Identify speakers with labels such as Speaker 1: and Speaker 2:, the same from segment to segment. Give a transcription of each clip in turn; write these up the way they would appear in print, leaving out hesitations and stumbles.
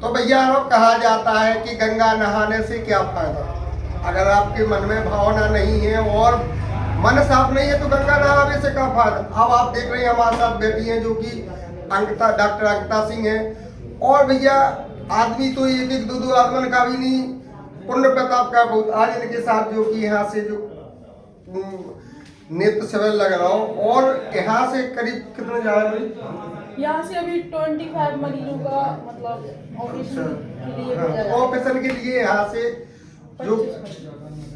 Speaker 1: तो भैया कहा जाता है कि गंगा नहाने से क्या फायदा। अगर आपके मन में भावना नहीं है और मन साफ नहीं है तो गंगा नहाने से क्या फायदा। अब आप देख रहे हैं हमारे साथ बैठी हैं जो कि डॉक्टर अंकिता सिंह है। और भैया आदमी तो एक एक दो दो आदमन का भी नहीं, पुण्य प्रताप का बहुत। आज इनके साथ जो कि यहाँ से जो नेत्र शिविर लग रहा हो, और यहाँ से करीब कितने जा रहे हैं?
Speaker 2: यहाँ से अभी 25 मरीजों का मतलब ऑपरेशन के लिए भेजा जा रहा है।
Speaker 1: ऑपरेशन के लिए यहाँ से जो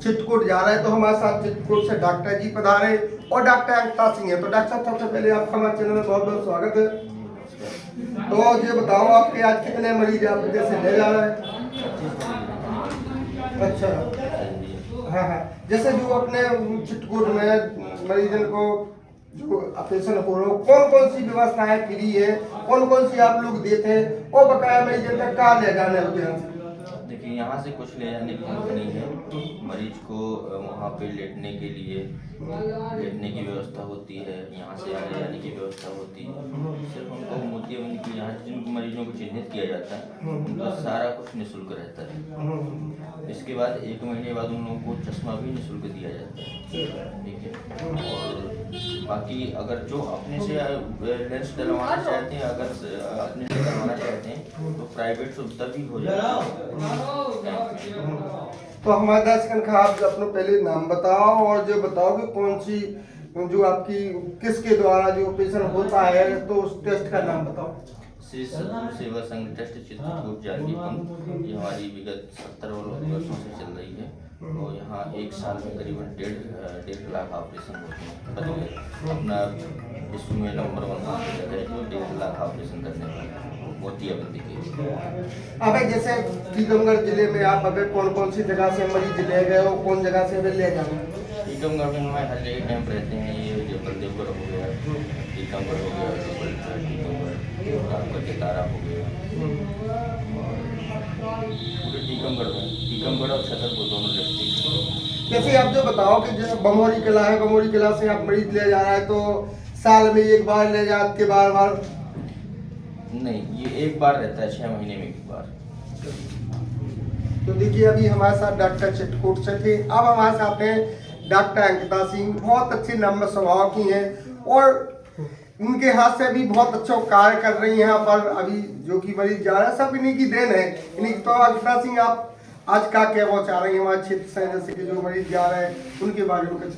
Speaker 1: चित्रकूट जा रहा है। तो हमारे साथ चित्रकूट से डॉक्टर जी पधारे और डॉक्टर अंकिता सिंह है। तो डॉक्टर साहब सबसे पहले आपका हमारे चैनल में बहुत बहुत स्वागत है। तो ये बताओ आपके आज कितने मरीज आप जैसे ले जा रहे हैं? अच्छा, हाँ हाँ। जैसे जो अपने चित्रकूट में मरीजन को जो ऑपरेशन हो रहा हो, कौन कौन सी व्यवस्थाएं फ्री है, कौन कौन सी आप लोग देते हैं, और बकाया मरीजन तक कहाँ ले जाने होते हैं?
Speaker 3: देखिए, यहाँ से कुछ ले जाने की जरूरत नहीं है। मरीज को वहाँ पे लेटने के लिए लेटने की व्यवस्था होती है, यहाँ से आने जाने की व्यवस्था होती है। सिर्फ उनको मोतियाबिंद के यहाँ जिन मरीजों को चिन्हित किया जाता है उनका सारा कुछ निःशुल्क रहता है। इसके बाद 1 महीने बाद उन लोगों को चश्मा भी निःशुल्क दिया जाता है, ठीक है। और बाकी अगर जो अपने से लेंस डलवाना चाहते हैं, अगर अपने से करवाना चाहते हैं तो प्राइवेट सुविधा भी हो जाती है।
Speaker 1: तो हमारे दर्शक का आप अपना पहले नाम बताओ और जो बताओ कि कौन सी जो आपकी किसके द्वारा जो ऑपरेशन होता है, तो उस टेस्ट का नाम बताओ।
Speaker 3: श्री सद्गुरु सेवा संघ ट्रस्ट चित्रकूट जांजगीर पंथ, ये हमारी विगत 70 वर्षों से चल रही है। तो यहाँ 1 साल में करीबन 1.5 लाख ऑपरेशन होते हैं। अपना विश्व में नंबर 1 हॉस्पिटल है जो 1.5 लाख ऑपरेशन करने का मोतियाबिंद के।
Speaker 1: अब जैसे टीकमगढ़ जिले में आप अगर कौन कौन सी जगह से मरीज ले गए हो, कौन जगह से भी ले जाए?
Speaker 3: टीकमगढ़ में हमारे हर जगह कैंप रहते हैं। ये जो बलदेवगढ़ हो गया, टीकमगढ़ हो गया, टीकमगढ़ आपका केतारा हो गया, पूरे टीकमगढ़ और छतरपुर दोनों डिस्ट्रिक्ट।
Speaker 1: जैसे आप जो बताओ कि जैसे बमोरी किला है, बमोरी किला से आप मरीज ले जा रहा है, तो साल में 1 बार ले जाते के बार बार
Speaker 3: नहीं, ये 1 बार रहता है, 6 महीने में 1 बार।
Speaker 1: तो देखिए अभी हमारे साथ डॉक्टर चित्रकूट से थे, अब हमारे साथ हैं डॉक्टर अंकिता सिंह। बहुत अच्छे नम्र स्वभाव की हैं और उनके हाथ से भी बहुत अच्छा कार्य कर रही हैं यहाँ पर। अभी जो कि मरीज जा रहा है सब इन्हीं की देन है, इन्हीं की। तो अंकिता सिंह आप आज क्या कहना चाह रही हैं हमारे क्षेत्र से, जैसे कि जो मरीज जा रहे हैं उनके बारे में कुछ?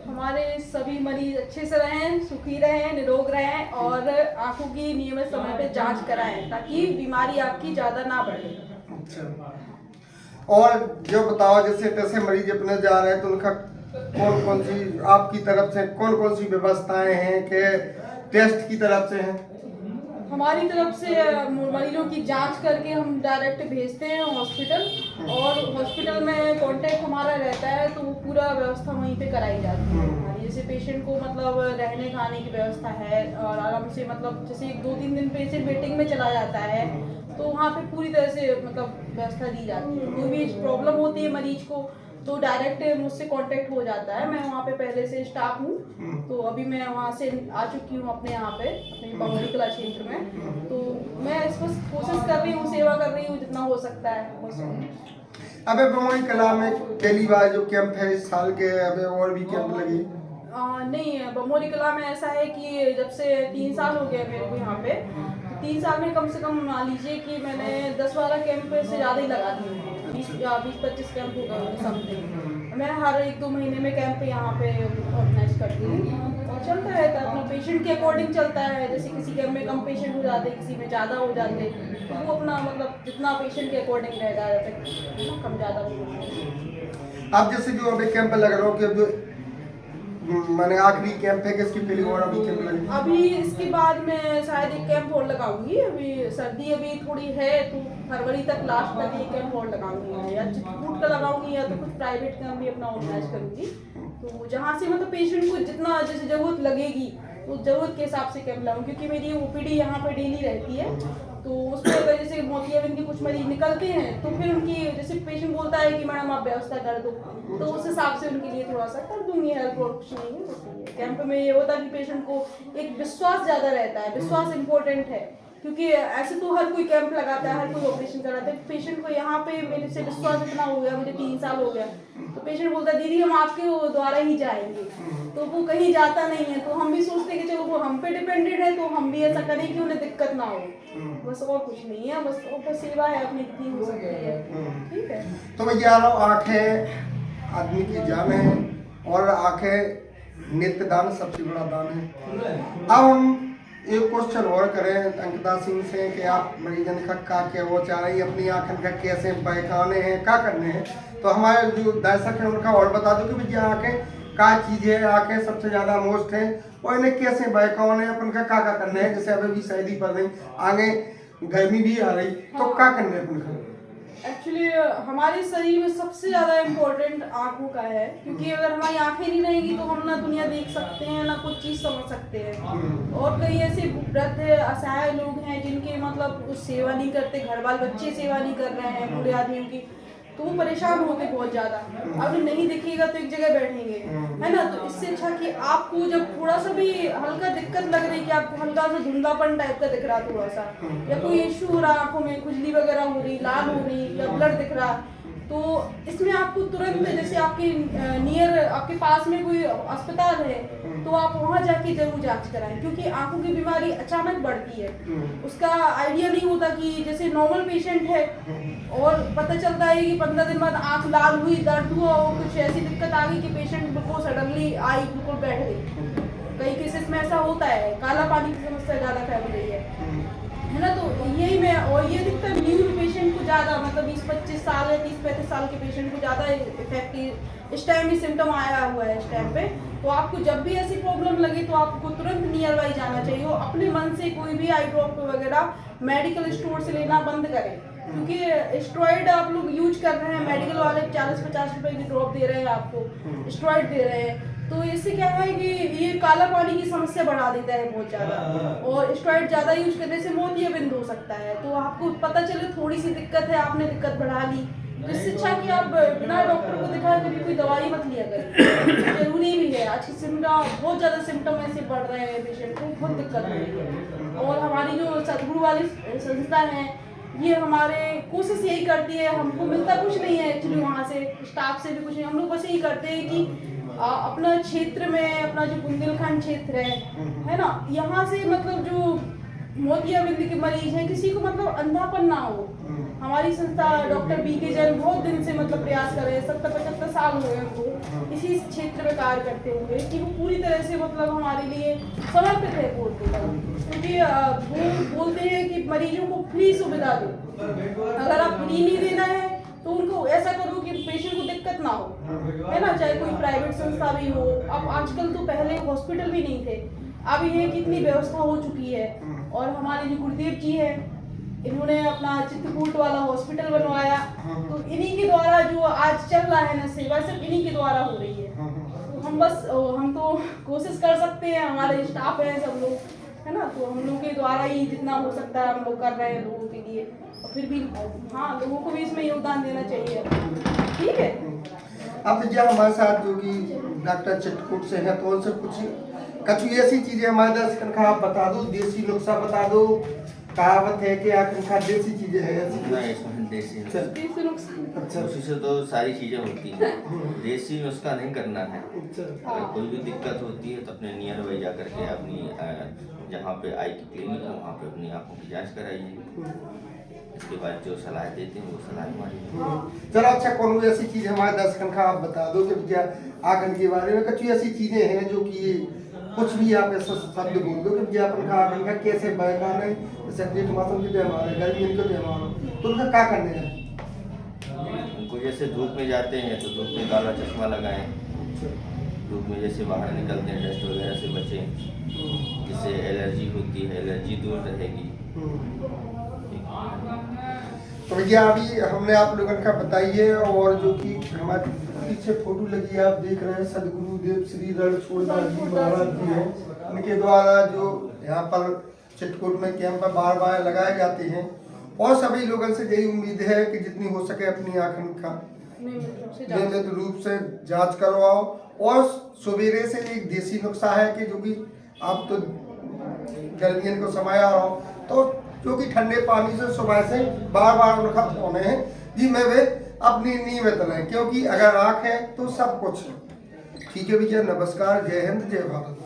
Speaker 2: हमारे सभी मरीज अच्छे से रहें, सुखी रहें, निरोग रहें और आंखों की नियमित समय पे जांच कराएं ताकि बीमारी आपकी ज्यादा ना बढ़े।
Speaker 1: अच्छा, और जो बताओ जैसे तैसे मरीज अपने जा रहे हैं तो उनका कौन कौन सी आपकी तरफ से कौन कौन सी व्यवस्थाएं हैं कि टेस्ट की तरफ से हैं?
Speaker 2: हमारी तरफ से मरीजों की जांच करके हम डायरेक्ट भेजते हैं हॉस्पिटल, और हॉस्पिटल में कांटेक्ट हमारा रहता है तो वो पूरा व्यवस्था वहीं पे कराई जाती है हमारी। जैसे पेशेंट को मतलब रहने खाने की व्यवस्था है और आराम से मतलब जैसे 2-3 दिन पेशेंट वेटिंग में चला जाता है तो वहाँ पे पूरी तरह से मतलब व्यवस्था दी जाती है। कोई भी प्रॉब्लम होती है मरीज को तो डायरेक्ट मुझसे कांटेक्ट हो जाता है। मैं वहाँ पे पहले से स्टाफ हूँ, तो अभी मैं वहाँ से आ चुकी हूँ अपने यहाँ पे अपने बमोरी कला क्षेत्र में। तो मैं इस पर कोशिश कर रही हूँ, सेवा कर रही हूँ जितना हो सकता है।
Speaker 1: अबे बमोरी कला में पहली बार जो कैंप है इस साल के, अबे और भी कैंप लगे?
Speaker 2: नहीं, बमोरी कला में ऐसा है कि जब से 3 साल हो गए मेरे को यहाँ पे, 3 साल में कम से कम मान लीजिए कि मैंने 10-12 कैंप से ज़्यादा ही लगा दिए हैं। 20-25 कैंप हो गए समथिंग। मैं हर 1-2 महीने में कैंप यहाँ पे ऑर्गेनाइज करती हूँ और चलता रहता है अपना पेशेंट के अकॉर्डिंग चलता है। जैसे किसी कैंप में कम पेशेंट हो जाते, किसी में ज़्यादा हो जाते, तो वो अपना मतलब जितना पेशेंट के अकॉर्डिंग रह जाता है, कम ज़्यादा हो।
Speaker 1: आप जैसे जो अभी कैंप लग रहा हो कि अब जो मैंने आखिरी कैंप है कि इसकी पहली बार अभी कैंप लगे?
Speaker 2: अभी इसके बाद मैं शायद एक कैंप और लगाऊंगी। अभी सर्दी अभी थोड़ी है तो फरवरी तक लास्ट तक एक कैंप और लगाऊंगी, या चित्रकूट का लगाऊंगी या तो कुछ प्राइवेट कैंप भी अपना ऑर्गेनाइज करूंगी। तो जहाँ से मतलब पेशेंट को जितना जैसे जरूरत लगेगी तो जरूरत के हिसाब से कैंप लगाऊंगी, क्योंकि मेरी ओपीडी यहाँ पे डेली रहती है। तो उसमें अगर जैसे मोतियाबिंद के कुछ मरीज निकलते हैं तो फिर उनकी जैसे पेशेंट बोलता है कि मैडम आप व्यवस्था कर दो, तो उस हिसाब से उनके लिए थोड़ा सा कर दूंगी हेल्प, और कुछ नहीं है। कैंप में ये होता है कि पेशेंट को एक विश्वास ज़्यादा रहता है, विश्वास इम्पोर्टेंट है क्योंकि ऐसे तो हर कोई कैंप लगाता है, हर कोई ऑपरेशन कराता है। पेशेंट को यहाँ पे मेरे से विश्वास इतना हो गया, मुझे 3 साल हो गया, तो पेशेंट बोलता है दीदी हम आपके द्वारा ही जाएंगे, तो वो कहीं जाता नहीं है। तो हम भी सोचते हैं कि चलो वो हम पे डिपेंडेंट है, तो हम भी ऐसा करें कि उन्हें दिक्कत ना हो। बस और कुछ नहीं है, बस सेवा है अपनी जितनी हो सकती है। ठीक है।
Speaker 1: तो भैया आंखें आदमी की जान है और आंखें नेत्र दान सबसे बड़ा दान है। अब हम एक क्वेश्चन और करें अंकिता सिंह से कि आप मरीजन का क्या वो चाह रही अपनी आंखन का कैसे बहकाने हैं, क्या करने हैं। तो हमारे जो दर्शक हैं उनका और बता दो कि भैया आंखें क्या चीज़ है, आंखें सबसे ज़्यादा मोस्ट है और इन्हें कैसे बहकाने अपन का क्या करने हैं। जैसे अभी भी सर्दी पड़ रही, आगे गर्मी भी आ रही, तो क्या करने हैं अपन का।
Speaker 2: एक्चुअली हमारे शरीर में सबसे ज्यादा इम्पोर्टेंट आंखों का है, क्योंकि अगर हमारी आंखें नहीं रहेंगी तो हम ना दुनिया देख सकते हैं ना कुछ चीज समझ सकते हैं। और कई ऐसे वृद्ध असहाय लोग हैं जिनके मतलब कुछ सेवा नहीं करते, घर बाल बच्चे सेवा नहीं कर रहे हैं बूढ़े आदमियों की, तो वो परेशान होते बहुत ज्यादा। अब नहीं दिखेगा तो एक जगह बैठेंगे, है ना। तो इससे अच्छा कि आपको जब थोड़ा सा भी हल्का दिक्कत लग रही, कि आपको हल्का सा धुंधलापन टाइप का दिख रहा थोड़ा सा, या कोई इश्यू हो रहा, आंखों में खुजली वगैरह हो रही, लाल हो रही या ब्लड दिख रहा, तो इसमें आपको तुरंत जैसे आपके नियर आपके पास में कोई अस्पताल है तो आप वहां जाके जरूर जांच कराएं, क्योंकि आंखों की बीमारी अचानक बढ़ती है। उसका आइडिया नहीं होता कि जैसे नॉर्मल पेशेंट है और पता चलता है कि 15 दिन बाद आंख लाल हुई, दर्द हुआ और कुछ ऐसी दिक्कत आ गई कि पेशेंट बिल्कुल सडनली आई बिल्कुल बैठ गई। कई केसेस में ऐसा होता है, काला पानी की समस्या ज्यादा फैल रही है ना। तो यही मैं और ये दिखता है न्यू पेशेंट को ज्यादा, मतलब 20-25 साल या 30-35 साल के पेशेंट को ज्यादा इफेक्ट इस टाइम भी सिम्टम आया हुआ है इस टाइम पे। तो आपको जब भी ऐसी प्रॉब्लम लगे तो आपको तुरंत नियर बाई जाना चाहिए और अपने मन से कोई भी आई ड्रॉप वगैरह मेडिकल स्टोर से लेना बंद करें, क्योंकि स्टेरॉइड आप लोग यूज कर रहे हैं, मेडिकल वाले 40-50 रुपए की ड्रॉप दे रहे हैं आपको, स्टेरॉइड दे रहे हैं। तो इससे क्या है कि ये काला पानी की समस्या बढ़ा देता है बहुत ज्यादा, और स्टेरॉइड ज्यादा यूज करने से मोतियाबिंद हो सकता है। तो आपको पता चले थोड़ी सी दिक्कत है, आपने दिक्कत बढ़ा ली, तो इससे अच्छा कि आप बिना डॉक्टर को दिखाए कभी कोई दवाई मत लिया करें। जरूरी भी है, आज की सिम्टम बहुत ज्यादा सिम्टम ऐसे बढ़ रहे हैं, पेशेंट को बहुत दिक्कत हो रही है। और हमारी जो सदगुरु वाली संस्था है, ये हमारे कोशिश यही करती है, हमको मिलता कुछ नहीं है एक्चुअली वहाँ से, स्टाफ से भी कुछ नहीं, हम लोग बस यही करते हैं कि अपना क्षेत्र में, अपना जो बुंदेलखंड क्षेत्र है ना, यहाँ से मतलब जो मोतियाबिंद के मरीज हैं, किसी को मतलब अंधापन ना हो। हमारी संस्था डॉक्टर बीके जैन बहुत दिन से मतलब प्रयास कर रहे हैं, 70-75 साल हो गए उनको इसी क्षेत्र में कार्य करते हुए, कि वो पूरी तरह से मतलब हमारे लिए समर्पित है बोलते हैं। क्योंकि वो बोलते हैं कि मरीजों को फ्री सुविधा दो, अगर आप फ्री नहीं देना है तो उनको ऐसा करो कि पेशेंट को दिक्कत ना हो, है ना, चाहे कोई प्राइवेट संस्था भी हो। अब आजकल तो पहले हॉस्पिटल भी नहीं थे, अब ये कितनी व्यवस्था हो चुकी है। और हमारे जो गुरुदेव जी है, इन्होंने अपना चित्रकूट वाला हॉस्पिटल बनवाया, तो इन्हीं के द्वारा जो आज चल रहा है ना सेवा, सिर्फ इन्हीं के द्वारा हो रही है। तो हम तो कोशिश कर सकते हैं, हमारे स्टाफ है सब लोग, है ना, तो हम लोग के द्वारा ही जितना हो सकता है हम लोग कर रहे हैं लोगों के लिए। और फिर भी हाँ, लोगों को भी इसमें योगदान देना चाहिए। ठीक है।
Speaker 1: अब जब हमारे साथ जो कि डॉक्टर चित्रकूट से है, तो उनसे कुछ ऐसी चीजें हमारे दर्शक का आप बता दो, देसी नुस्खा बता दो। कहावत है कि आखिरकार देसी चीजें हैं
Speaker 3: इसमें देसी
Speaker 2: नुस्खा,
Speaker 1: अच्छा,
Speaker 3: उसी से तो सारी चीजें होती हैं। देसी नुस्खा नहीं करना है। अगर कोई भी दिक्कत होती है तो अपने नियर बाई जा करके अपनी जहाँ पे आई की क्लिनिक है वहाँ पे अपनी आंखों की जांच कराइए। इसके बाद जो सलाह देते हैं वो सलाह मानिए।
Speaker 1: चलो अच्छा, कौन ऐसी चीज हमारे दर्शकों का आप बता दो कि भैया आंखन के बारे में कुछ ऐसी चीजें हैं जो कि कुछ भी आप ऐसा शब्द बोल दो कि भैया अपन का आंखन का कैसे बहकाना है। जैसे मौसम की बीमार है, गर्मी के बीमार हो, तो उनका क्या करने हैं।
Speaker 3: उनको जैसे धूप में जाते हैं तो धूप में काला चश्मा लगाएं, धूप में जैसे बाहर निकलते हैं डस्ट वगैरह से बचें, जिससे एलर्जी होती है एलर्जी दूर रहेगी।
Speaker 1: तो भैया अभी हमने आप लोगों का बताइए, और जो कि हमारे पीछे फोटो लगी है आप देख रहे हैं, सदगुरुदेव श्री रणछोड़दास जी महाराज जी हैं, उनके द्वारा जो यहाँ पर चित्रकूट में कैंप बार बार लगाए जाते हैं। और सभी लोगों से यही उम्मीद है कि जितनी हो सके अपनी आंखों का नियमित रूप से जांच करवाओ। और सवेरे से एक देसी नुस्खा है कि जो कि आप तो गर्मियों को समय आ रहा हो, तो जो कि ठंडे पानी से सुबह से बार बार उनका होने हैं जी मैं वे अपनी नियमित लें, क्योंकि अगर आँख है तो सब कुछ है। ठीक है भैया, नमस्कार, जय हिंद, जय भारत।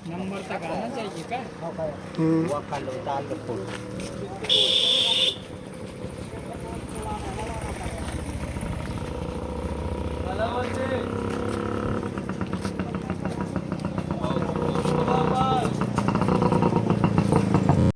Speaker 4: नंबर तक आना चाहिए क्या?
Speaker 1: हम्म।
Speaker 4: वो खाली डाल दो फोटो।